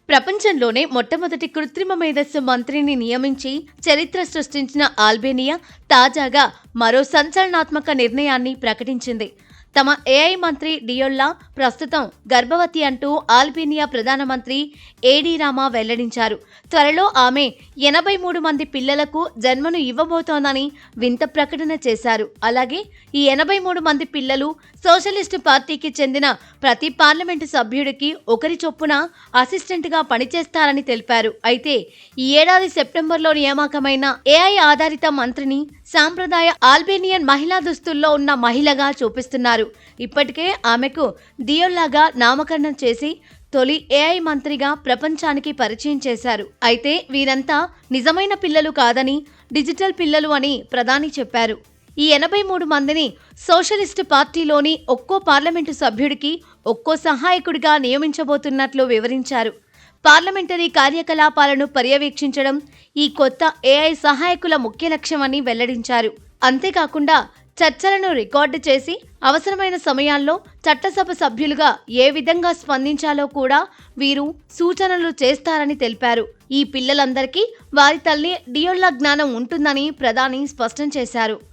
ప్రపంచంలోనే మొట్టమొదటి కృత్రిమ మేధస్సు మంత్రిని నియమించి చరిత్ర సృష్టించిన అల్బేనియా తాజాగా మరో సంచలనాత్మక నిర్ణయాన్ని ప్రకటించింది. తమ ఏఐ మంత్రి డియోల్లా ప్రస్తుతం గర్భవతి అంటూ అల్బేనియా ప్రధానమంత్రి ఏడీ రామా వెల్లడించారు. త్వరలో ఆమె 83 మంది పిల్లలకు జన్మను ఇవ్వబోతోందని వింత ప్రకటన చేశారు. అలాగే ఈ 83 మంది పిల్లలు సోషలిస్టు పార్టీకి చెందిన ప్రతి పార్లమెంటు సభ్యుడికి ఒకరి చొప్పున అసిస్టెంట్గా పనిచేస్తారని తెలిపారు. అయితే ఈ ఏడాది సెప్టెంబర్లో నియామకమైన ఏఐ ఆధారిత మంత్రిని సాంప్రదాయ అల్బేనియన్ మహిళా దుస్తుల్లో ఉన్న మహిళగా చూపిస్తున్నారు. ఇప్పటికే ఆమెకు డియోల్లాగా నామకరణం చేసి తొలి ఏఐ మంత్రిగా ప్రపంచానికి పరిచయం చేశారు. అయితే వీరంతా నిజమైన పిల్లలు కాదని, డిజిటల్ పిల్లలు అని ప్రధాని చెప్పారు. ఈ 83 మందిని సోషలిస్టు పార్టీలోని ఒక్కో పార్లమెంటు సభ్యుడికి ఒక్కో సహాయకుడిగా నియమించబోతున్నట్లు వివరించారు. పార్లమెంటరీ కార్యకలాపాలను పర్యవేక్షించడం ఈ కొత్త ఏఐ సహాయకుల ముఖ్య లక్ష్యమని వెల్లడించారు. అంతేకాకుండా చర్చలను రికార్డు చేసి అవసరమైన సమయాల్లో చట్టసభ సభ్యులుగా ఏ విధంగా స్పందించాలో కూడా వీరు సూచనలు చేస్తారని తెలిపారు. ఈ పిల్లలందరికీ వారి తల్లి డియోల్లా జ్ఞానం ఉంటుందని ప్రధాని స్పష్టం చేశారు.